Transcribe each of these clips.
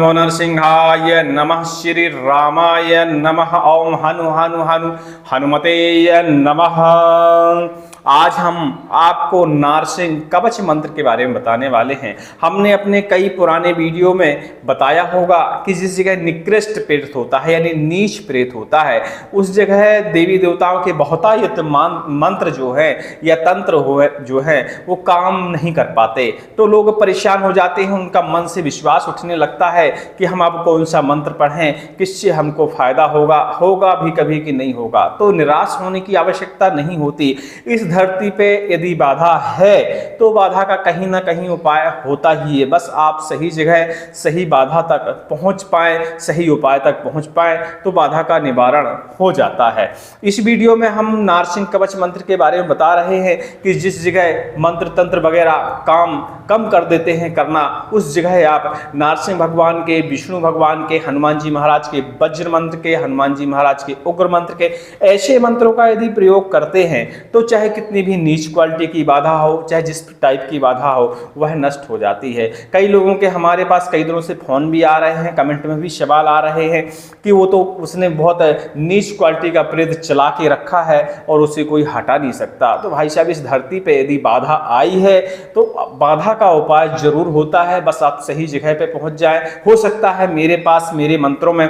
नमो नरसिंहाय नमः। श्री रामाय नमः। ओम हनु हनु हनु हनुमते नमः। आज हम आपको नारसिंह कवच मंत्र के बारे में बताने वाले हैं। हमने अपने कई पुराने वीडियो में बताया होगा कि जिस जगह निकृष्ट प्रेत होता है यानी नीच प्रेत होता है, उस जगह देवी देवताओं के बहुतायत मंत्र जो है या तंत्र जो है वो काम नहीं कर पाते, तो लोग परेशान हो जाते हैं। उनका मन से विश्वास उठने लगता है कि हम अब कौन सा मंत्र पढ़ें, किससे हमको फायदा होगा भी कभी कि नहीं होगा। तो निराश होने की आवश्यकता नहीं होती। इस धरती पे यदि बाधा है तो बाधा का कहीं ना कहीं उपाय होता ही है। बस आप सही जगह सही बाधा तक पहुंच पाए, सही उपाय तक पहुंच पाए तो बाधा का निवारण हो जाता है। इस वीडियो में हम नारसिंह कवच मंत्र के बारे में बता रहे हैं कि जिस जगह मंत्र तंत्र वगैरह काम कम कर देते हैं करना, उस जगह आप नारसिंह भगवान के, विष्णु भगवान के, हनुमान जी महाराज के वज्र मंत्र के, हनुमान जी महाराज के उग्र मंत्र के, ऐसे मंत्रों का यदि प्रयोग करते हैं तो चाहे कितनी भी नीच क्वालिटी की बाधा हो, चाहे जिस टाइप की बाधा हो, वह नष्ट हो जाती है। कई लोगों के हमारे पास कई दिनों से फोन भी आ रहे हैं, कमेंट में भी सवाल आ रहे हैं कि वो तो उसने बहुत नीच क्वालिटी का प्रेत चला के रखा है और उसे कोई हटा नहीं सकता। तो भाई साहब, इस धरती पे यदि बाधा आई है तो बाधा का उपाय जरूर होता है, बस आप सही जगह पे पहुंच जाए। हो सकता है मेरे पास मेरे मंत्रों में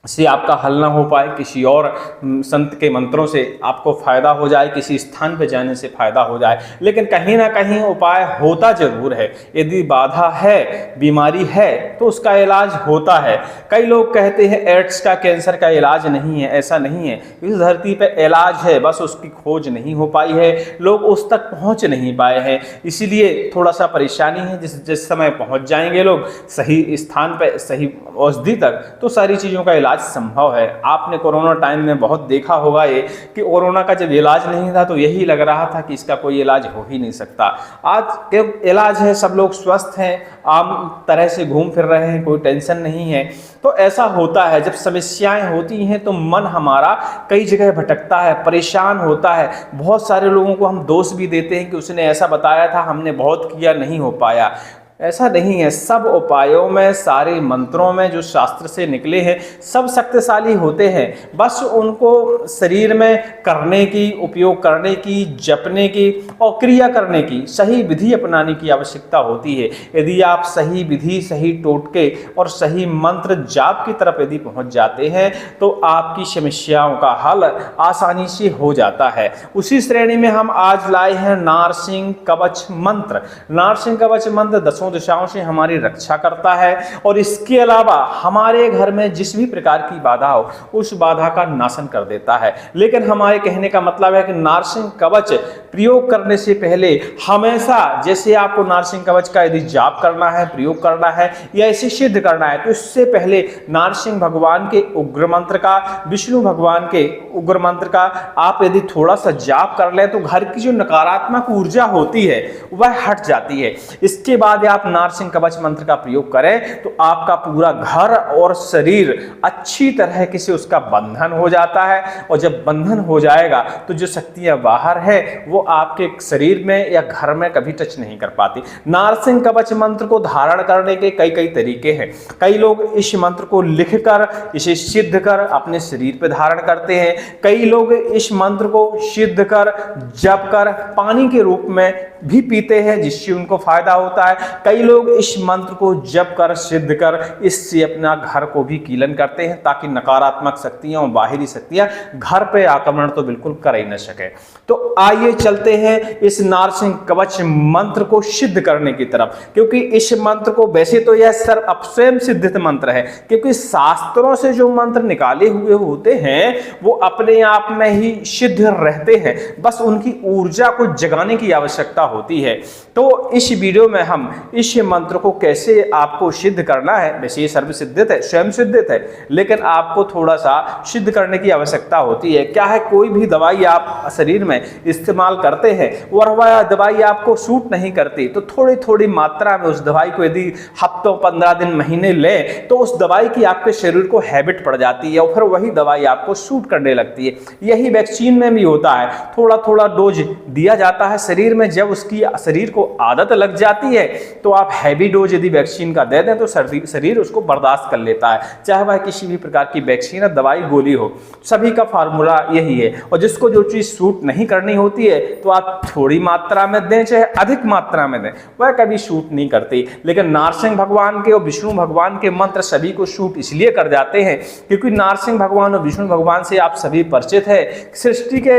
से आपका हल ना हो पाए, किसी और संत के मंत्रों से आपको फायदा हो जाए, किसी स्थान पे जाने से फायदा हो जाए, लेकिन कहीं ना कहीं उपाय होता जरूर है। यदि बाधा है, बीमारी है तो उसका इलाज होता है। कई लोग कहते हैं एड्स का, कैंसर का इलाज नहीं है, ऐसा नहीं है। इस धरती पे इलाज है, बस उसकी खोज नहीं हो पाई है, लोग उस तक पहुंच नहीं पाए हैं, इसीलिए थोड़ा सा परेशानी है। जिस समय पहुंच जाएंगे लोग सही स्थान पर, सही औषधि तक, तो सारी चीज़ों का इलाज संभव है। आपने कोरोना टाइम में बहुत देखा होगा ये कि कोरोना का जब इलाज नहीं था तो यही लग रहा था कि इसका कोई इलाज हो ही नहीं सकता। आज इलाज है, सब लोग स्वस्थ हैं, आम तरह से घूम फिर रहे हैं, कोई टेंशन नहीं है। तो ऐसा होता है, जब समस्याएं होती हैं तो मन हमारा कई जगह भटकता है, परेशान होता है। बहुत सारे लोगों को हम दोष भी देते हैं कि उसने ऐसा बताया था, हमने बहुत किया, नहीं हो पाया। ऐसा नहीं है। सब उपायों में, सारे मंत्रों में जो शास्त्र से निकले हैं सब शक्तिशाली होते हैं, बस उनको शरीर में करने की, उपयोग करने की, जपने की और क्रिया करने की सही विधि अपनाने की आवश्यकता होती है। यदि आप सही विधि, सही टोटके और सही मंत्र जाप की तरफ यदि पहुंच जाते हैं तो आपकी समस्याओं का हल आसानी से हो जाता है। उसी श्रेणी में हम आज लाए हैं नारसिंह कवच मंत्र। नारसिंह कवच मंत्र 10 दिशाओं से हमारी रक्षा करता है और इसके अलावा हमारे घर में जिस भी प्रकार की बाधा हो उस बाधा का नाशन कर देता है। लेकिन हमारे कहने का मतलब है कि नारसिंह कवच प्रयोग करने से पहले हमेशा, जैसे आपको नारसिंह कवच का यदि जाप करना है, प्रयोग करना है या इसे सिद्ध करना है, तो इससे पहले नारसिंह भगवान के उग्र मंत्र का, विष्णु भगवान के उग्र मंत्र का आप यदि थोड़ा सा जाप कर लें तो घर की जो नकारात्मक ऊर्जा होती है वह हट जाती है। इसके बाद आप नारसिंह कवच मंत्र का प्रयोग करें तो आपका पूरा घर और शरीर अच्छी तरह से उसका बंधन हो जाता है, और जब बंधन हो जाएगा तो जो शक्तियां बाहर है वो आपके शरीर में या घर में कभी टच नहीं कर पाती। नारसिंह कवच मंत्र को धारण करने के कई तरीके हैं। कई लोग इस मंत्र को लिखकर, इसे सिद्ध कर अपने शरीर पर धारण करते हैं। कई लोग इस मंत्र को सिद्ध कर, जप कर पानी के रूप में भी पीते हैं, जिससे उनको फायदा होता है। कई लोग इस मंत्र को जप कर, सिद्ध कर, इससे अपना घर को भी कीलन करते हैं ताकि नकारात्मक शक्तियां और बाहरी शक्तियां घर पे आक्रमण तो बिल्कुल कर ही न सके। तो आइए चलते हैं इस नारसिंह कवच मंत्र को सिद्ध करने की तरफ, क्योंकि इस मंत्र को, वैसे तो यह स्वयं सिद्धित मंत्र है, क्योंकि शास्त्रों से जो मंत्र निकाले हुए होते हैं वो अपने आप में ही सिद्ध रहते हैं, बस उनकी ऊर्जा को जगाने की आवश्यकता होती है। तो इस वीडियो में हम इस मंत्र को कैसे आपको सिद्ध करना है, वैसे ये सर्व सिद्धित है, स्वयं सिद्धित है, लेकिन आपको थोड़ा सा सिद्ध करने की आवश्यकता होती है। क्या है, कोई भी दवाई आप शरीर में इस्तेमाल करते हैं और वह दवाई आपको सूट नहीं करती तो थोड़ी थोड़ी मात्रा में उस दवाई को यदि हफ्तों, 15 दिन, महीने लें तो उस दवाई की आपके शरीर को हैबिट पड़ जाती है और फिर वही दवाई आपको सूट करने लगती है। यही वैक्सीन में भी होता है, थोड़ा थोड़ा डोज दिया जाता है शरीर में, जब उसकी शरीर को आदत लग जाती है तो आप हैवी डोज यदि वैक्सीन का दे दें तो शरीर उसको बर्दाश्त कर लेता है, चाहे वह किसी भी प्रकार की वैक्सीन या दवाई गोली हो। सभी का फार्मूला यही है। और जिसको जो चीज़ सूट नहीं करनी होती है तो आप थोड़ी मात्रा में दें चाहे अधिक मात्रा में दें, वह कभी सूट नहीं करती। लेकिन नारसिंह भगवान के और विष्णु भगवान के मंत्र सभी को सूट इसलिए कर जाते हैं क्योंकि नारसिंह भगवान और विष्णु भगवान से आप सभी परिचित है। सृष्टि के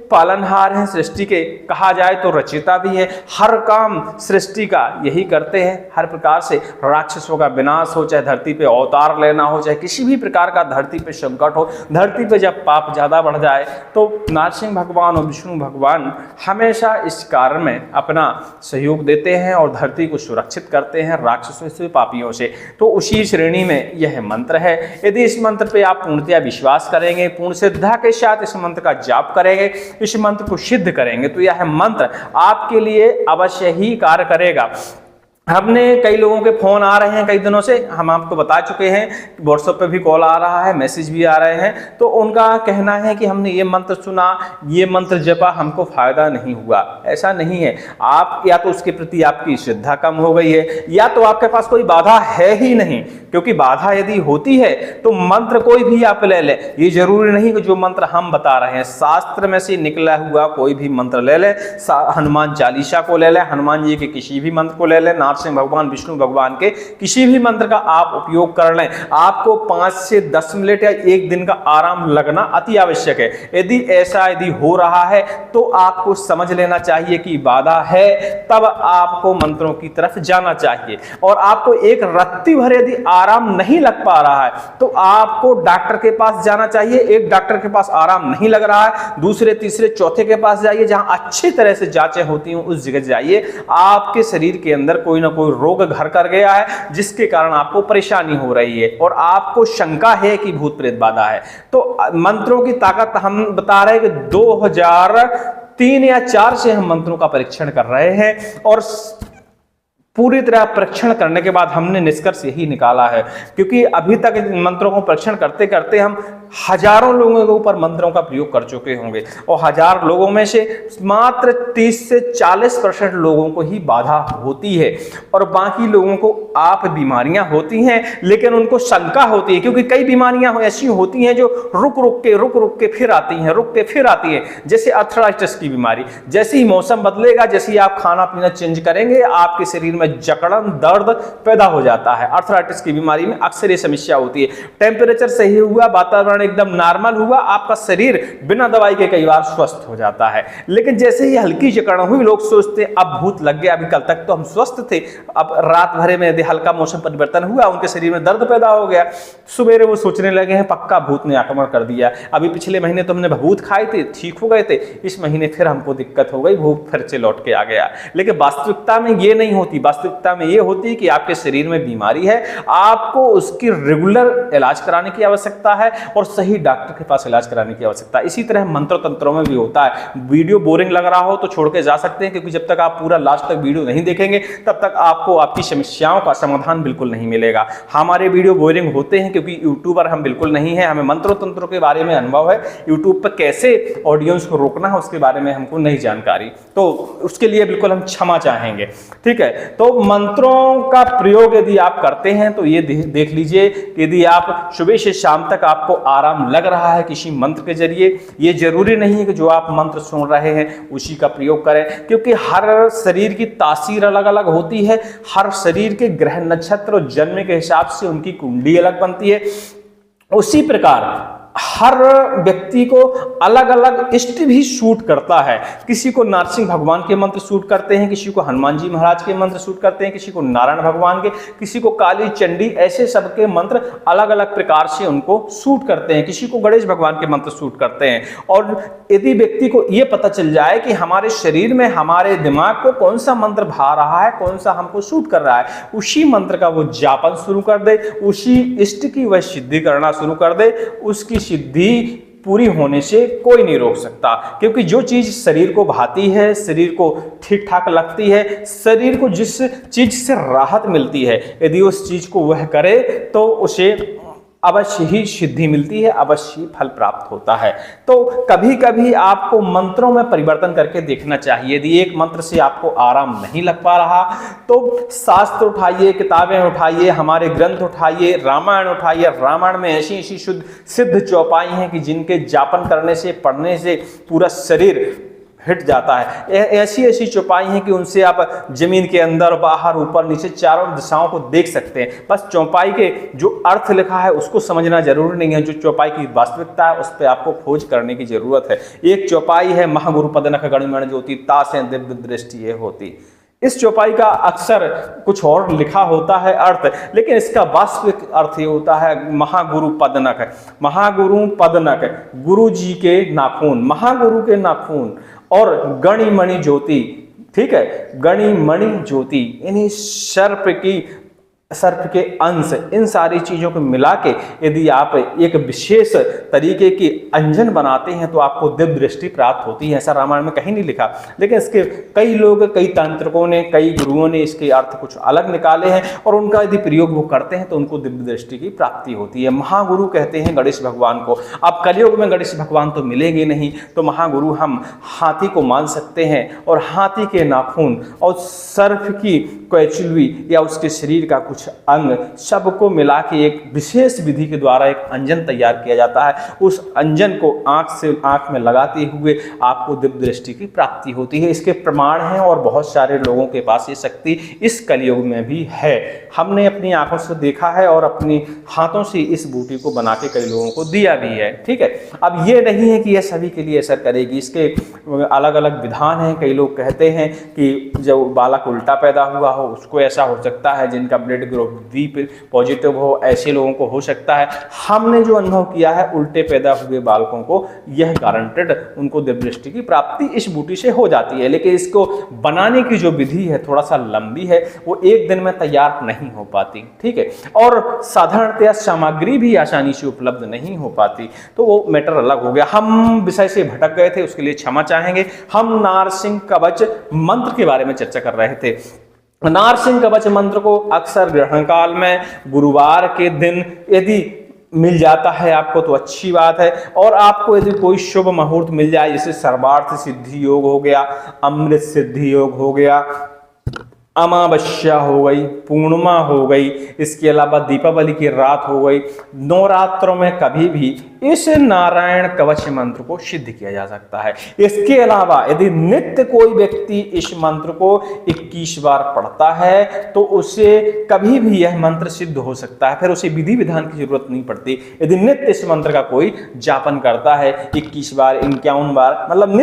पालनहार हैं, सृष्टि के कहा जाए तो रचयिता भी है। हर काम सृष्टि का यही करते हैं। हर प्रकार से राक्षसों का विनाश हो, चाहे धरती पे अवतार लेना हो, चाहे किसी भी प्रकार का धरती पे संकट हो, धरती पे जब पाप ज्यादा बढ़ जाए तो नारसिंह भगवान और विष्णु भगवान हमेशा इस कार्य में अपना सहयोग देते हैं और धरती को सुरक्षित करते हैं राक्षसों से, पापियों से। तो उसी श्रेणी में यह मंत्र है। यदि इस मंत्र पे आप पूर्णतया विश्वास करेंगे, पूर्ण श्रद्धा के साथ इस मंत्र का जाप करेंगे, इस मंत्र को सिद्ध करेंगे तो यह मंत्र आपके लिए अवश्य ही कार्य करेगा। हमने कई लोगों के फोन आ रहे हैं कई दिनों से, हम आपको बता चुके हैं, व्हाट्सएप पे भी कॉल आ रहा है, मैसेज भी आ रहे हैं। तो उनका कहना है कि हमने ये मंत्र सुना, ये मंत्र जपा, हमको फायदा नहीं हुआ। ऐसा नहीं है। आप या तो उसके प्रति आपकी श्रद्धा कम हो गई है या तो आपके पास कोई बाधा है ही नहीं, क्योंकि बाधा यदि होती है तो मंत्र कोई भी आप ले ले। ये जरूरी नहीं कि जो मंत्र हम बता रहे हैं शास्त्र में से निकला हुआ कोई भी मंत्र ले ले, हनुमान चालीसा को ले ले, हनुमान जी के किसी भी मंत्र को ले ले, सिंह भगवान विष्णु भगवान के किसी भी मंत्र का आप उपयोग कर लें। आपको 5 से 10 मिनट या 1 दिन का आराम लगना अति आवश्यक है। यदि ऐसा हो रहा है तो आपको समझ लेना चाहिए कि बाधा है, तब आपको मंत्रों की तरफ जाना चाहिए। और आपको एक रत्ती भर यदि आराम नहीं लग पा रहा है तो आपको डॉक्टर के पास जाना चाहिए। एक डॉक्टर के पास आराम नहीं लग रहा है, दूसरे तीसरे चौथे के पास जाइए, जहां अच्छी तरह से जांचें होती हैं उस जगह जाइए। आपके शरीर के अंदर कोई ना कोई रोग घर कर गया है जिसके कारण आपको परेशानी हो रही है और आपको शंका है कि भूत प्रेत बाधा है। तो मंत्रों की ताकत हम बता रहे हैं कि 2003 या 4 से हम मंत्रों का परीक्षण कर रहे हैं और पूरी तरह परीक्षण करने के बाद हमने निष्कर्ष यही निकाला है, क्योंकि अभी तक मंत्रों को परीक्षण करते करते हम हजारों लोगों के ऊपर मंत्रों का प्रयोग कर चुके होंगे और 1000 लोगों में से मात्र 30 से 40% लोगों को ही बाधा होती है और बाकी लोगों को आप बीमारियां होती हैं, लेकिन उनको शंका होती है, क्योंकि कई बीमारियां ऐसी होती हैं जो रुक रुक के फिर आती हैं, रुक के फिर आती है। जैसे अर्थराइटिस की बीमारी, जैसे ही मौसम बदलेगा, जैसे ही आप खाना पीना चेंज करेंगे, आपके शरीर में जकड़न दर्द पैदा हो जाता है। अर्थराइटिस की बीमारी में अक्सर ये समस्या होती है। टेम्परेचर सही हुआ, वातावरण एकदम नॉर्मल हुआ, आपका शरीर बिना दवाई के कई बार स्वस्थ हो जाता है। लेकिन जैसे ही हल्की जकड़न हुई, लोग सोचते हैं अब भूत लग गया, अभी कल तक तो हम स्वस्थ थे, अब रात भर में यदि हल्का मौसम परिवर्तन हुआ, उनके शरीर में दर्द पैदा हो गया, सुबह वो सोचने लगे हैं पक्का भूत ने आक्रमण कर दिया, अभी पिछले महीने तो हमने भूत खाए थे, ठीक हो गए थे, इस महीने फिर हमको दिक्कत हो गई, भूत फिर से लौट के आ गया। लेकिन वास्तविकता में ये नहीं होती। वास्तविकता में ये होती है कि आपके शरीर में बीमारी है, आपको उसकी रेगुलर इलाज कराने की आवश्यकता है और सही डॉक्टर के पास इलाज कराने की आवश्यकता है। इसी तरह मंत्र तंत्रों में भी होता है। वीडियो बोरिंग लग रहा हो तो छोड़ के जा सकते हैं, क्योंकि जब तक आप पूरा लास्ट तक वीडियो नहीं देखेंगे तब तक आपको आपकी समस्याओं का समाधान बिल्कुल नहीं मिलेगा। हमारे वीडियो बोरिंग होते हैं क्योंकि यूट्यूबर हम बिल्कुल नहीं है, हमें मंत्रों तंत्रों के बारे में अनुभव है, यूट्यूब पर कैसे ऑडियंस को रोकना है उसके बारे में हमको नहीं जानकारी, तो उसके लिए बिल्कुल हम क्षमा चाहेंगे। ठीक है, तो मंत्रों का प्रयोग यदि आप करते हैं तो ये देख लीजिए, यदि आप सुबह से शाम तक आपको आराम लग रहा है किसी मंत्र के जरिए, ये जरूरी नहीं है कि जो आप मंत्र सुन रहे हैं उसी का प्रयोग करें, क्योंकि हर शरीर की तासीर अलग अलग होती है, हर शरीर के ग्रह नक्षत्र और जन्म के हिसाब से उनकी कुंडली अलग बनती है। उसी प्रकार हर व्यक्ति को अलग अलग इष्ट भी सूट करता है। किसी को नरसिंह भगवान के मंत्र सूट करते हैं, किसी को हनुमान जी महाराज के मंत्र सूट करते हैं, किसी को नारायण भगवान के, किसी को काली चंडी, ऐसे सबके मंत्र अलग अलग प्रकार से उनको सूट करते हैं। किसी को गणेश भगवान के मंत्र सूट करते हैं। और यदि व्यक्ति को यह पता चल जाए कि हमारे शरीर में, हमारे दिमाग को कौन सा मंत्र भा रहा है, कौन सा हमको सूट कर रहा है, उसी मंत्र का वो जापन शुरू कर दे, उसी इष्ट की वह सिद्धि करना शुरू कर दे, उसकी सिद्धि पूरी होने से कोई नहीं रोक सकता। क्योंकि जो चीज शरीर को भाती है, शरीर को ठीक ठाक लगती है, शरीर को जिस चीज से राहत मिलती है, यदि उस चीज को वह करे तो उसे अवश्य ही सिद्धि मिलती है, अवश्य ही फल प्राप्त होता है। तो कभी कभी आपको मंत्रों में परिवर्तन करके देखना चाहिए। यदि एक मंत्र से आपको आराम नहीं लग पा रहा तो शास्त्र उठाइए, किताबें उठाइए, हमारे ग्रंथ उठाइए, रामायण उठाइए। रामायण में ऐसी ऐसी शुद्ध सिद्ध चौपाई हैं कि जिनके जापन करने से, पढ़ने से पूरा शरीर हिट जाता है। ऐसी ऐसी चौपाई हैं कि उनसे आप जमीन के अंदर, बाहर, ऊपर, नीचे चारों दिशाओं को देख सकते हैं। बस चौपाई के जो अर्थ लिखा है उसको समझना जरूरी नहीं है, जो चौपाई की वास्तविकता है उस पर आपको खोज करने की जरूरत है। एक चौपाई है महागुरु पदनख गणिमण ज्योति तासे दिव्य दृष्टि ये होती। इस चौपाई का अक्सर कुछ और लिखा होता है अर्थ, लेकिन इसका वास्तविक अर्थ ये होता है महागुरु पदनख। महागुरु पदनख, गुरु जी के नाखून, महागुरु के नाखून, और गणिमणि ज्योति, ठीक है, गणिमणि ज्योति, इन्हीं सर्प के अंश, इन सारी चीजों को मिला के यदि आप एक विशेष तरीके की अंजन बनाते हैं तो आपको दिव्य दृष्टि प्राप्त होती है। ऐसा रामायण में कहीं नहीं लिखा, लेकिन इसके कई लोग, कई तांत्रिकों ने, कई गुरुओं ने इसके अर्थ कुछ अलग निकाले हैं और उनका यदि प्रयोग वो करते हैं तो उनको दिव्य दृष्टि की प्राप्ति होती है। महागुरु कहते हैं गणेश भगवान को। अब कलयुग में गणेश भगवान तो मिलेंगे नहीं, तो महागुरु हम हाथी को मान सकते हैं, और हाथी के नाखून और सर्प की कैचुलवी या उसके शरीर का कुछ अंग सबको मिला के एक विशेष विधि के द्वारा एक अंजन तैयार किया जाता है। उस अंजन को आंख में लगाते हुए आपको दिव्य दृष्टि की प्राप्ति होती है। इसके प्रमाण हैं और बहुत सारे लोगों के पास ये शक्ति इस कलयुग में भी है। हमने अपनी आंखों से देखा है और अपनी हाथों से इस बूटी को बना के कई लोगों को दिया भी है, ठीक है। अब ये नहीं है कि यह सभी के लिए असर करेगी, इसके अलग अलग विधान हैं। कई लोग कहते हैं कि जब बालक उल्टा पैदा हुआ हो उसको ऐसा हो सकता है, जिनका ब्लड ग्रुप बी पॉजिटिव हो ऐसे लोगों को हो सकता है। हमने जो अनुभव किया है उल्टे पैदा हुए बालकों को, यह गारंटेड उनको दिव्य दृष्टि की प्राप्ति इस बूटी से हो जाती है। लेकिन इसको बनाने की जो विधि है थोड़ा सा लंबी है, वो एक दिन में तैयार नहीं हो पाती, ठीक है, और साधारणतया सामग्री भी आसानी से उपलब्ध नहीं हो पाती, तो वो मैटर अलग हो गया। हम विषय से भटक गए थे, उसके लिए क्षमा चाहेंगे। हम नारसिंह कवच मंत्र के बारे में चर्चा कर रहे थे। नारसिंह कवच मंत्र को अक्सर ग्रहण काल में गुरुवार के दिन यदि मिल जाता है आपको तो अच्छी बात है, और आपको यदि कोई शुभ मुहूर्त मिल जाए, जैसे सर्वार्थ सिद्धि योग हो गया, अमृत सिद्धि योग हो गया, अमावस्या हो गई, पूर्णिमा हो गई, इसके अलावा दीपावली की रात हो गई, नवरात्रों में कभी भी इस नारायण कवच मंत्र को सिद्ध किया जा सकता है। इसके अलावा यदि नित्य कोई व्यक्ति इस मंत्र को 21 बार पढ़ता है तो उसे कभी भी यह मंत्र सिद्ध हो सकता है, फिर उसे विधि विधान की जरूरत नहीं पड़ती। यदि नित्य इस मंत्र का कोई जापन करता है 21 बार, 51 बार, मतलब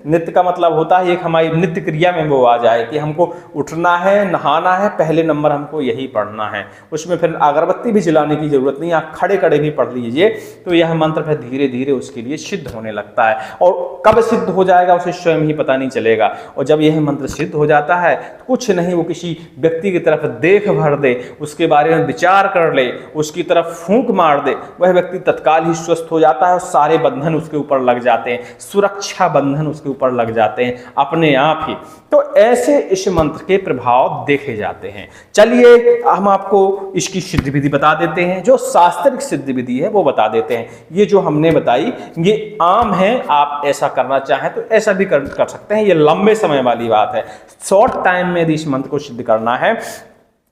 नित्य का मतलब होता है एक हमारी नित्य क्रिया में वो आ जाए कि हमको उठना है, नहाना है, पहले नंबर हमको यही पढ़ना है, उसमें फिर अगरबत्ती भी जलाने की जरूरत नहीं, आप खड़े खड़े भी पढ़ लीजिए तो यह मंत्र फिर धीरे धीरे उसके लिए सिद्ध होने लगता है। और कब सिद्ध हो जाएगा उसे स्वयं ही पता नहीं चलेगा। और जब यह मंत्र सिद्ध हो जाता है तो कुछ नहीं, वो किसी व्यक्ति की तरफ देख भर दे, उसके बारे में विचार कर ले, उसकी तरफ फूंक मार दे, वह व्यक्ति तत्काल ही स्वस्थ हो जाता है और सारे बंधन उसके ऊपर लग जाते हैं, सुरक्षा बंधन उसके ऊपर लग जाते हैं अपने आप ही। तो ऐसे इस मंत्र के प्रभाव देखे जाते हैं। चलिए हम आपको इसकी सिद्ध विधि बता देते हैं, जो शास्त्रिक सिद्ध विधि है वो बता देते हैं। ये जो हमने बताई ये आम है, आप ऐसा करना चाहें तो ऐसा भी कर सकते हैं, ये लंबे समय वाली बात है। शॉर्ट टाइम में यदि इस मंत्र को सिद्ध करना है,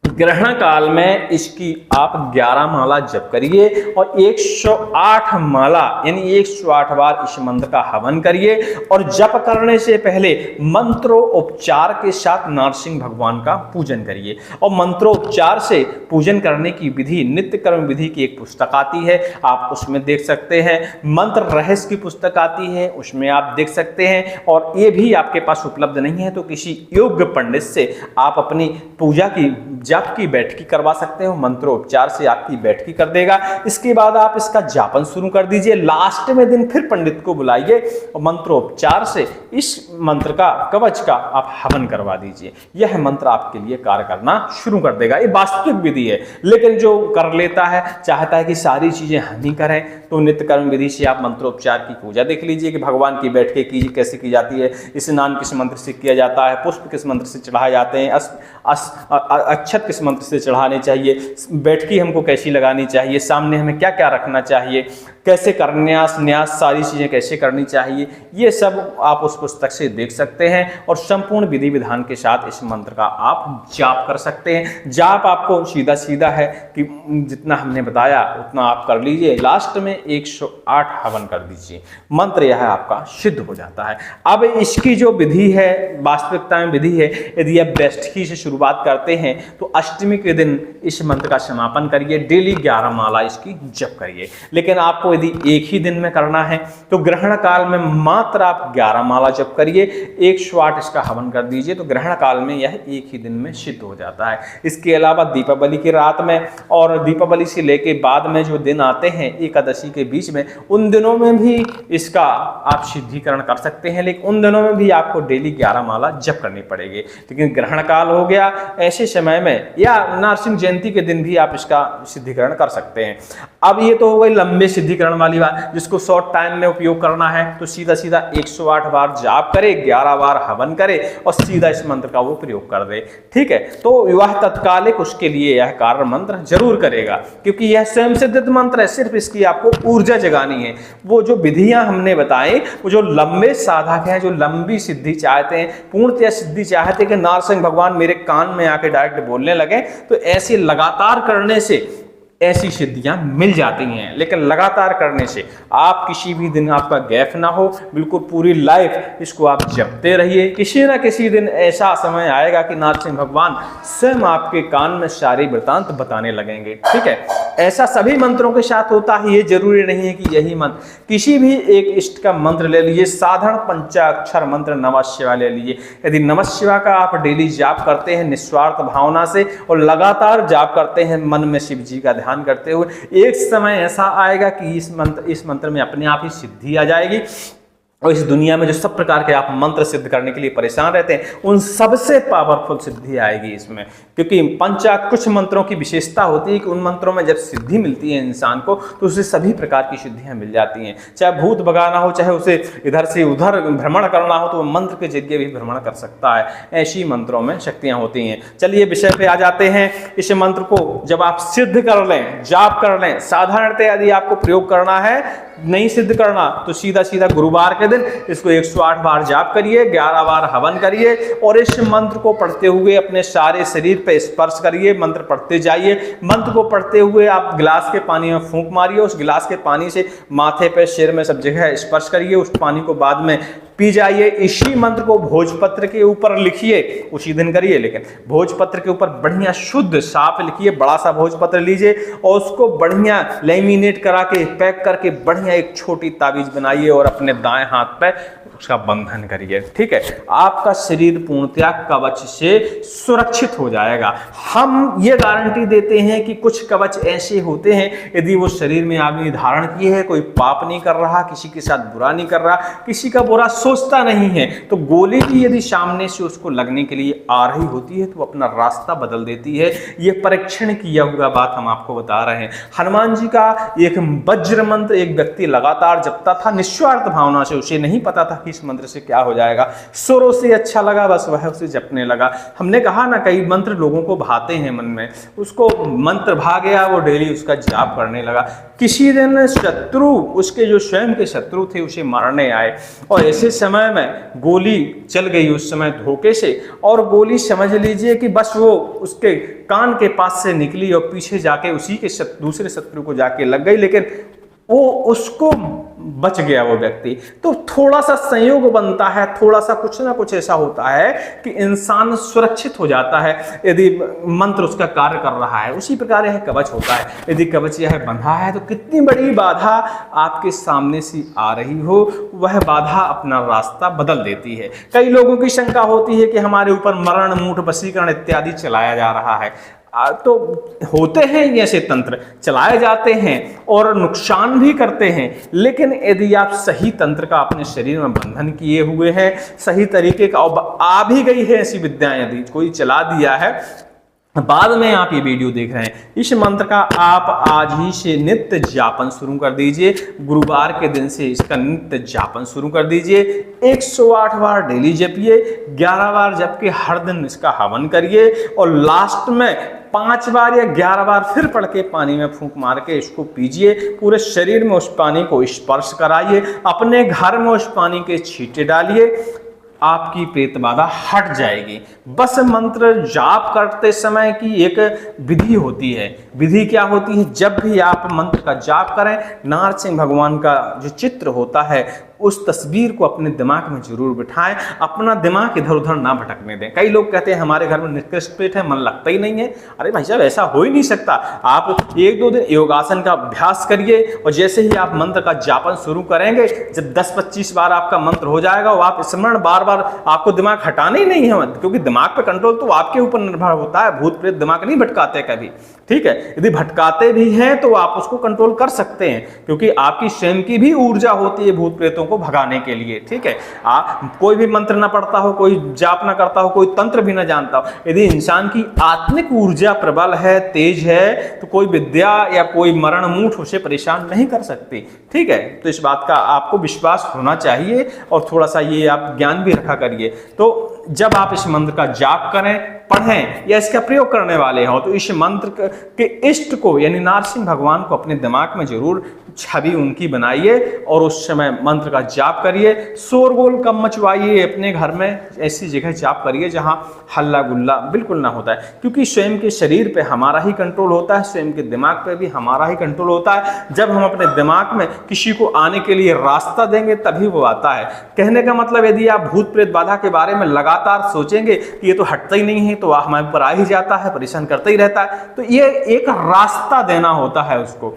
ग्रहण काल में इसकी आप 11 माला जप करिए और 108 माला यानी 108 बार इस मंत्र का हवन करिए, और जप करने से पहले मंत्रोपचार के साथ नरसिंह भगवान का पूजन करिए। और मंत्रोपचार से पूजन करने की विधि, नित्य कर्म विधि की एक पुस्तक आती है, आप उसमें देख सकते हैं। मंत्र रहस्य की पुस्तक आती है, उसमें आप देख सकते हैं। और ये भी आपके पास उपलब्ध नहीं है तो किसी योग्य पंडित से आप अपनी पूजा की जप की बैठकी करवा सकते हो, मंत्रोपचार से आपकी बैठकी कर देगा। इसके बाद आप इसका जापन शुरू कर दीजिए। लास्ट में दिन फिर पंडित को बुलाइए और मंत्रोपचार से इस मंत्र का, कवच का आप हवन करवा दीजिए। यह मंत्र आपके लिए कार्य करना शुरू कर देगा। ये वास्तविक विधि है, लेकिन जो कर लेता है, चाहता है कि सारी चीजें हम ही करें, तो नित्य कर्म विधि से आप मंत्रोपचार की पूजा देख लीजिए कि भगवान की बैठकें की कैसे की जाती है, स्नान किस मंत्र से किया जाता है, पुष्प किस मंत्र से चढ़ाए जाते हैं, अक्षत अक्षत किस मंत्र से चढ़ाने चाहिए, बैठकी हमको कैसी लगानी चाहिए, सामने हमें क्या क्या रखना चाहिए, कैसे करन्यास न्यास सारी चीज़ें कैसे करनी चाहिए, ये सब आप उस पुस्तक से देख सकते हैं और संपूर्ण विधि विधान के साथ इस मंत्र का आप जाप कर सकते हैं। जाप आपको सीधा सीधा है कि जितना हमने बताया उतना आप कर लीजिए, लास्ट में 108 हवन कर दीजिए, मंत्र यह आपका सिद्ध हो जाता है। अब इसकी जो विधि है, वास्तविकता में विधि है, यदि आप बैठकी से शुरुआत करते हैं तो अष्टमी के दिन इस मंत्र का समापन करिए, डेली 11 माला इसकी जप करिए। लेकिन आपको यदि एक ही दिन में करना है तो ग्रहण काल में मात्र आप 11 माला जप करिए, 108 इसका हवन कर दीजिए, तो ग्रहण काल में यह एक ही दिन में सिद्ध हो जाता है। इसके अलावा दीपावली की रात में और दीपावली से लेके बाद में जो दिन आते हैं एकादशी के बीच में, उन दिनों में भी इसका आप सिद्धिकरण कर सकते हैं, लेकिन उन दिनों में भी आपको डेली 11 माला जप करनी पड़ेगी। लेकिन ग्रहण काल हो गया ऐसे समय में या नरसिंह जयंती के दिन भी आप इसका सिद्धिकरण कर सकते हैं। अब ये तो हो गई लंबे सिद्धिकरण वाली बात, जिसको शॉर्ट टाइम में उपयोग करना है तो सीधा सीधा 108 बार जाप करे, 11 बार हवन करे और सीधा इस मंत्र का वो प्रयोग कर दे। ठीक है, तो विवाह तत्कालिक उसके लिए यह कार्य मंत्र जरूर करेगा, क्योंकि यह स्वयं सिद्ध मंत्र है, सिर्फ इसकी आपको ऊर्जा जगानी है। वो जो विधियां हमने बताई, वो जो लंबे साधक हैं, जो लंबी सिद्धि चाहते हैं, पूर्णतया सिद्धि चाहते हैं कि नारसिंह भगवान मेरे कान में आके डायरेक्ट बोलने लगे, तो ऐसे लगातार करने से ऐसी सिद्धियां मिल जाती हैं। लेकिन लगातार करने से आप किसी भी दिन आपका गैप ना हो, बिल्कुल पूरी लाइफ इसको आप जपते रहिए। किसी ना किसी दिन ऐसा समय आएगा कि नारसिंह भगवान स्वयं आपके कान में सारे वृतांत बताने लगेंगे। ठीक है, ऐसा सभी मंत्रों के साथ होता है, ये जरूरी नहीं है कि यही मंत्र, किसी भी एक इष्ट का मंत्र ले लीजिए, साधारण पंचाक्षर मंत्र नमः शिवाय ले लीजिए। यदि नमः शिवाय का आप डेली जाप करते हैं निस्वार्थ भावना से और लगातार जाप करते हैं मन में शिव जी का ध्यान करते हुए, एक समय ऐसा आएगा कि इस मंत्र में अपने आप ही सिद्धि आ जाएगी और इस दुनिया में जो सब प्रकार के आप मंत्र सिद्ध करने के लिए परेशान रहते हैं, उन सबसे पावरफुल सिद्धि आएगी इसमें। क्योंकि कुछ मंत्रों की विशेषता होती है कि उन मंत्रों में जब सिद्धि मिलती है इंसान को तो उसे सभी प्रकार की सिद्धियां मिल जाती हैं। चाहे भूत भगाना हो, चाहे उसे इधर से उधर भ्रमण करना हो, तो वो मंत्र के जरिए भी भ्रमण कर सकता है। ऐसी मंत्रों में शक्तियां होती हैं। चलिए विषय पे आ जाते हैं। इस मंत्र को जब आप सिद्ध कर लें, जाप कर लें, साधारणतः यदि आपको प्रयोग करना है, नहीं सिद्ध करना, तो सीधा सीधा गुरुवार के दिन इसको 108 बार जाप करिए, 11 बार हवन करिए और इस मंत्र को पढ़ते हुए अपने सारे शरीर पे स्पर्श करिए। मंत्र पढ़ते जाइए। मंत्र को पढ़ते हुए आप गिलास के पानी में फूंक मारिए, उस गिलास के पानी से माथे पे, सिर में सब जगह स्पर्श करिए, उस पानी को बाद में पी जाइए। इसी मंत्र को भोजपत्र के ऊपर लिखिए, उसी दिन करिए, लेकिन भोजपत्र के ऊपर बढ़िया शुद्ध साफ लिखिए, बड़ा सा भोजपत्र लीजिए और उसको बढ़िया लेमिनेट करा के पैक करके बढ़िया एक छोटी ताबीज बनाइए और अपने दाएं हाथ पे उसका बंधन करिए। ठीक है, आपका शरीर पूर्णतया कवच से सुरक्षित हो जाएगा। हम ये गारंटी देते हैं कि कुछ कवच ऐसे होते हैं, यदि वो शरीर में आदमी धारण किए है, कोई पाप नहीं कर रहा, किसी के साथ बुरा नहीं कर रहा, किसी का बुरा सोचता नहीं है, तो गोली भी यदि सामने से उसको लगने के लिए आ रही होती है तो अपना रास्ता बदल देती है। ये परीक्षण किया हुआ बात हम आपको बता रहे हैं। हनुमान जी का एक वज्र मंत्र एक व्यक्ति लगातार जपता था निस्वार्थ भावना से, उसे नहीं पता था कि इस मंत्र से क्या हो जाएगा, सुरों से अच्छा लगा, बस वह उसे जपने लगा। हमने कहा ना, कई मंत्र लोगों को भाते हैं मन में, उसको मंत्र भा गया, वो डेली उसका जाप करने लगा। किसी दिन शत्रु, उसके जो स्वयं के शत्रु थे, उसे मारने आए और ऐसे समय में गोली चल गई उस समय धोखे से, और गोली समझ लीजिए कि बस वो उसके कान के पास से निकली और पीछे जाके उसी के दूसरे शत्रु को जाके लग गई, लेकिन वो उसको बच गया वो व्यक्ति। तो थोड़ा सा संयोग बनता है, थोड़ा सा कुछ ना कुछ ऐसा होता है कि इंसान सुरक्षित हो जाता है यदि मंत्र उसका कार्य कर रहा है। उसी प्रकार यह कवच होता है, यदि कवच यह बंधा है तो कितनी बड़ी बाधा आपके सामने से आ रही हो, वह बाधा अपना रास्ता बदल देती है। कई लोगों की शंका होती है कि हमारे ऊपर मरण, मूठ, वशीकरण इत्यादि चलाया जा रहा है। तो होते हैं ऐसे तंत्र, चलाए जाते हैं और नुकसान भी करते हैं, लेकिन यदि आप सही तंत्र का अपने शरीर में बंधन किए हुए हैं, सही तरीके का आ भी गई है ऐसी विद्याएं, यदि कोई चला दिया है बाद में आप ये वीडियो देख रहे हैं, इस मंत्र का आप आज ही से नित्य जापन शुरू कर दीजिए। गुरुवार के दिन से इसका नित्य जापन शुरू कर दीजिए। 108 बार डेली जपिए, 11 बार जप के हर दिन इसका हवन करिए और लास्ट में 5 बार या 11 बार फिर पढ़ के पानी में फूंक मार के इसको पीजिए। पूरे शरीर में उस पानी को स्पर्श कराइए, अपने घर में उस पानी के छींटे डालिए, आपकी प्रेत बाधा हट जाएगी। बस मंत्र जाप करते समय की एक विधि होती है। विधि क्या होती है? जब भी आप मंत्र का जाप करें, नारसिंह भगवान का जो चित्र होता है उस तस्वीर को अपने दिमाग में जरूर बिठाएं। अपना दिमाग इधर उधर ना भटकने दें। कई लोग कहते हैं हमारे घर में निकृष्ट पेट है, मन लगता ही नहीं है। अरे भाई साहब, ऐसा हो ही नहीं सकता। आप 1-2 दिन योगासन का अभ्यास करिए और जैसे ही आप मंत्र का जापन शुरू करेंगे, जब 10-25 बार आपका मंत्र हो जाएगा, आप स्मरण बार बार, आपको दिमाग हटाना ही नहीं है, क्योंकि दिमाग पे कंट्रोल तो आपके ऊपर निर्भर होता है। भूत प्रेत दिमाग नहीं भटकाते कभी, ठीक है। यदि भटकाते भी हैं तो आप उसको कंट्रोल कर सकते हैं, क्योंकि आपकी स्वयं की भी ऊर्जा होती है भूत प्रेतों को भगाने के लिए, ठीक है। कोई भी मंत्र ना पढ़ता हो, कोई जाप ना करता हो, कोई तंत्र भी ना जानता हो, यदि इंसान की आत्मिक ऊर्जा प्रबल है, तेज है, तो कोई विद्या या कोई मरण मूठ उसे परेशान नहीं कर सकती, ठीक है। तो इस बात का आपको विश्वास होना चाहिए और थोड़ा सा ये आप ज्ञान भी रखा करिए। तो जब आप इस मंत्र का जाप करें, पढ़ें या इसका प्रयोग करने वाले हो, तो इस मंत्र के इष्ट को यानी नारसिंह भगवान को अपने दिमाग में जरूर छवि उनकी बनाइए और उस समय मंत्र का जाप करिए। शोरगुल कम मचवाइए, अपने घर में ऐसी जगह जाप करिए जहां हल्ला गुल्ला बिल्कुल ना होता है, क्योंकि स्वयं के शरीर पे हमारा ही कंट्रोल होता है, स्वयं के दिमाग पे भी हमारा ही कंट्रोल होता है। जब हम अपने दिमाग में किसी को आने के लिए रास्ता देंगे तभी वो आता है। कहने का मतलब, यदि आप भूत प्रेत बाधा के बारे में लगातार सोचेंगे कि ये तो हटता ही नहीं है, तो हमारे ऊपर आ ही जाता है, परेशान करता ही रहता है, तो ये एक रास्ता देना होता है उसको।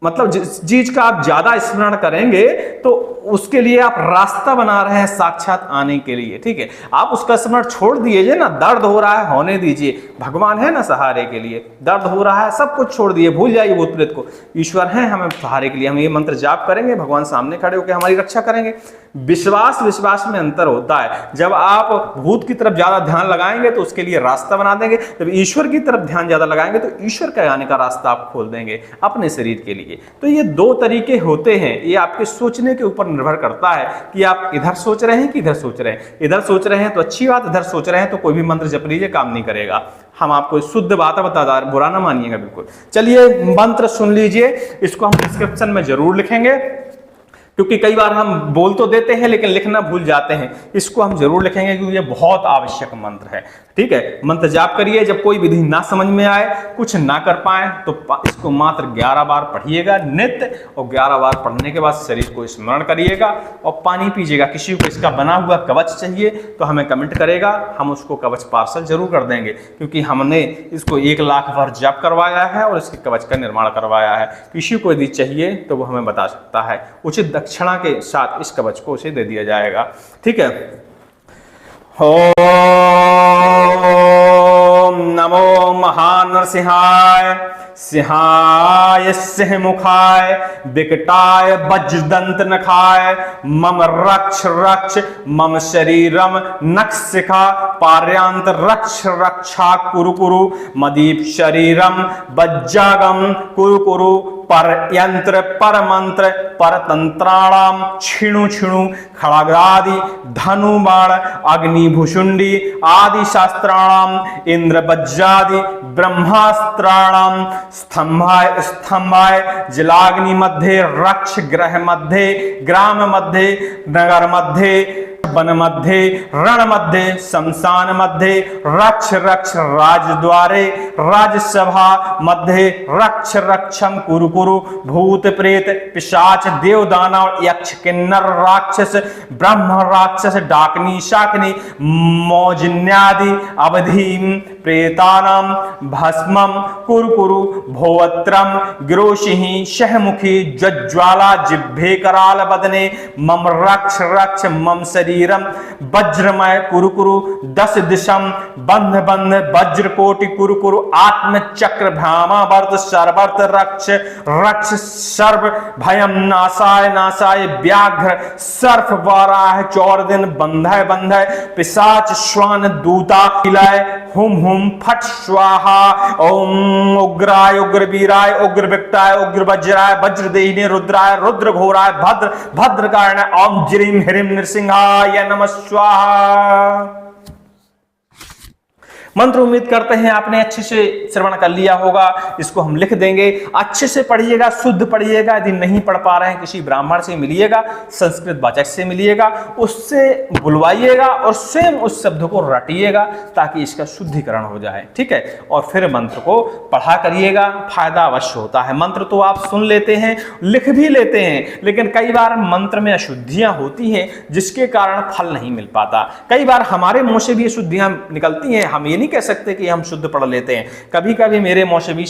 मतलब जिस चीज का आप ज्यादा स्मरण करेंगे तो उसके लिए आप रास्ता बना रहे हैं साक्षात आने के लिए, ठीक है। आप उसका स्मरण छोड़ दीजिए ना, दर्द हो रहा है होने दीजिए, भगवान है ना सहारे के लिए। दर्द हो रहा है, सब कुछ छोड़ दिए, भूल जाइए भूत प्रेत को। ईश्वर है हमें सहारे के लिए, हम ये मंत्र जाप करेंगे, भगवान सामने खड़े होकर हमारी रक्षा करेंगे। विश्वास में अंतर होता है। जब आप भूत की तरफ ज्यादा ध्यान लगाएंगे तो उसके लिए रास्ता बना देंगे, जब ईश्वर की तरफ ध्यान ज्यादा लगाएंगे तो ईश्वर के आने का रास्ता आप खोल देंगे अपने शरीर के लिए। तो ये 2 तरीके होते हैं, ये आपके सोचने के ऊपर निर्भर करता है कि आप इधर सोच रहे हैं कि इधर सोच रहे हैं। इधर सोच रहे हैं तो अच्छी बात, इधर सोच रहे हैं तो कोई भी मंत्र जप लीजिए, काम नहीं करेगा। हम आपको शुद्ध बात बता, बुरा ना मानिएगा बिल्कुल। चलिए मंत्र सुन लीजिए, इसको हम डिस्क्रिप्शन में जरूर लिखेंगे, क्योंकि कई बार हम बोल तो देते हैं लेकिन लिखना भूल जाते हैं। इसको हम जरूर लिखेंगे क्योंकि ये बहुत आवश्यक मंत्र है, ठीक है। मंत्र जाप करिए। जब कोई विधि ना समझ में आए, कुछ ना कर पाए, तो इसको मात्र 11 बार पढ़िएगा नित्य, और 11 बार पढ़ने के बाद शरीर को स्मरण करिएगा और पानी पीजिएगा। किसी को इसका बना हुआ कवच चाहिए तो हमें कमेंट करेगा, हम उसको कवच पार्सल जरूर कर देंगे, क्योंकि हमने इसको 1 लाख बार जाप करवाया है और इसके कवच का निर्माण करवाया है। किसी को यदि चाहिए तो वो हमें बता सकता है, उचित दक्षिणा के साथ इस कवच को उसे दे दिया जाएगा, ठीक है। ओम नमो महानरसिंहाय, सिंहाय सिंहमुखाय, विकटाय वज्रदंत नखाय, मम रक्ष रक्ष मम शरीरम नखशिखा पार्यांत रक्ष रक्षा कुरु कुरु, मदीप शरीरम वज्जागम कुरु कुरु, पर यंत्र पर मंत्र पर तंत्राणाम छिणु छिणु खड़गादि धनु बाण अग्निभुषुंडी आदि शास्त्राणाम इंद्र वज्रादि ब्रह्मास्त्राणाम स्तंभाय स्तंभाय जलाग्नि मध्ये रक्ष ग्रह मध्ये ग्राम मध्ये नगर मध्ये वन मध्ये रण मध्ये शमशान मध्ये रक्ष रक्ष राजद्वारे राजसभा मध्ये रक्ष रक्षम कुरु कुरु, भूत प्रेत पिशाच देव दानव यक्ष किन्नर राक्षस ब्रह्म राक्षस डाकनी शाकनी मौजन्यादि अवधि प्रेतानाम भस्मम कुरु कुरु, भोवत्रम गिरोशिहि शहमुखी ज्ज्वाला जिह्वे कराल बदने, मम रक्ष रक्ष मम शरीरम वज्रमय कुरु कुरु, 10 दिशम बंध बंध वज्र कोटि कुरु कुरु, आत्म चक्र भ्रामा वर्त सर्वर्त रक्ष रक्ष सर्व भयम नाशाय नाशाय व्याघ्र सर्फ वाराह चौर दिन बंधय बंधय पिशाच श्वान दूता विलय हुम हुम फट स्वाहा ओम उग्राय उग्र वीराय उग्र विकटाय उग्र वज्राय वज्रदेहिने रुद्राय रुद्र घोराय भद्र भद्रकाय ओम ज्रीम ह्रीम नृसिंहाय नमः स्वाहा। मंत्र उम्मीद करते हैं आपने अच्छे से श्रवण कर लिया होगा। इसको हम लिख देंगे, अच्छे से पढ़िएगा, शुद्ध पढ़िएगा। यदि नहीं पढ़ पा रहे हैं, किसी ब्राह्मण से मिलिएगा, संस्कृत वाचक से मिलिएगा, उससे बुलवाइएगा और स्वयं उस शब्द को रटिएगा ताकि इसका शुद्धिकरण हो जाए। ठीक है, और फिर मंत्र को पढ़ा करिएगा, फायदा अवश्य होता है। मंत्र तो आप सुन लेते हैं, लिख भी लेते हैं, लेकिन कई बार मंत्र में अशुद्धियां होती हैं जिसके कारण फल नहीं मिल पाता। कई बार हमारे मुंह से भी अशुद्धियां निकलती हैं, हम ये नहीं कह सकते कि हम शुद्ध पढ़ लेते हैं, कभी कभी मेरे मुंह से भी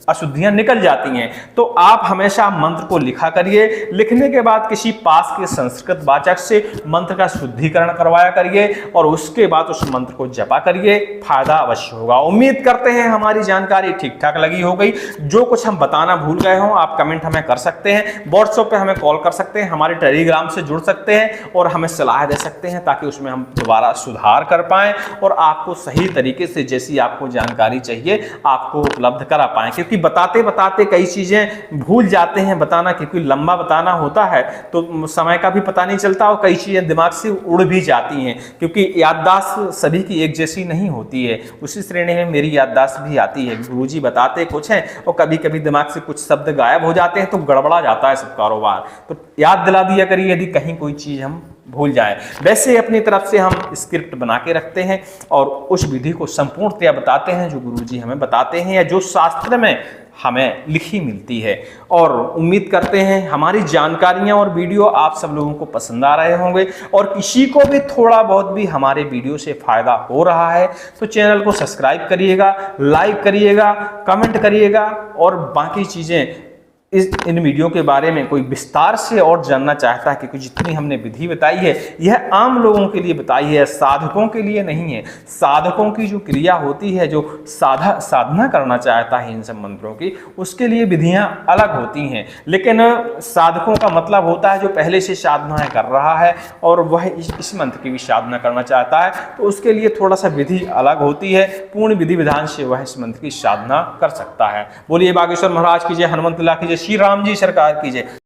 अशुद्धियां निकल जाती हैं। तो आप हमेशा मंत्र को लिखा करिए, लिखने के बाद किसी पास के संस्कृत वाचक से मंत्र का शुद्धिकरण करवाया करिए और उसके बाद उस मंत्र को जपा करिए, फायदा अवश्य होगा। उम्मीद करते हैं हमारी जानकारी ठीक ठाक लगी हो गई। जो कुछ हम बताना भूल गए हों आप कमेंट हमें कर सकते हैं, व्हाट्सएप पे हमें कॉल कर सकते हैं, हमारे टेलीग्राम से जुड़ सकते हैं और हमें सलाह दे सकते हैं ताकि उसमें हम दोबारा सुधार कर पाएं और आपको सही तरीके से जैसी आपको जानकारी चाहिए आपको उपलब्ध करा पाएं। क्योंकि बताते बताते कई चीजें भूल जाते हैं बताना, क्योंकि लंबा बताना होता है तो समय का भी पता नहीं चलता और कई चीजें दिमाग से उड़ भी जाती हैं, क्योंकि याददाश्त सभी की एक जैसी नहीं होती है। उसी श्रेणी में मेरी याददाश्त भी आती है, गुरुजी बताते कुछ हैं और कभी कभी दिमाग से कुछ शब्द गायब हो जाते हैं तो गड़बड़ा जाता है सब कारोबार। तो याद दिला दिया करिए यदि कहीं कोई चीज हम भूल जाएं। वैसे अपनी तरफ से हम स्क्रिप्ट बना के रखते हैं और उस विधि को संपूर्णतया बताते हैं जो गुरुजी हमें बताते हैं या जो शास्त्र में हमें लिखी मिलती है। और उम्मीद करते हैं हमारी जानकारियां और वीडियो आप सब लोगों को पसंद आ रहे होंगे और किसी को भी थोड़ा बहुत भी हमारे वीडियो से फायदा हो रहा है तो चैनल को सब्सक्राइब करिएगा, लाइक करिएगा, कमेंट करिएगा और बाकी चीजें इन वीडियो के बारे में कोई विस्तार से और जानना चाहता है, क्योंकि जितनी हमने विधि बताई है यह आम लोगों के लिए बताई है, साधकों के लिए नहीं है। साधकों की जो क्रिया होती है, जो साधना करना चाहता है इन सब मंत्रों की, उसके लिए विधियां अलग होती हैं। लेकिन साधकों का मतलब होता है जो पहले से साधनाएं कर रहा है और वह इस मंत्र की भी साधना करना चाहता है तो उसके लिए थोड़ा सा विधि अलग होती है। पूर्ण विधि विधान से वह इस मंत्र की साधना कर सकता है। बोलिए बागेश्वर महाराज की जय, हनुमंत लाल की जय, श्री राम जी सरकार की जय।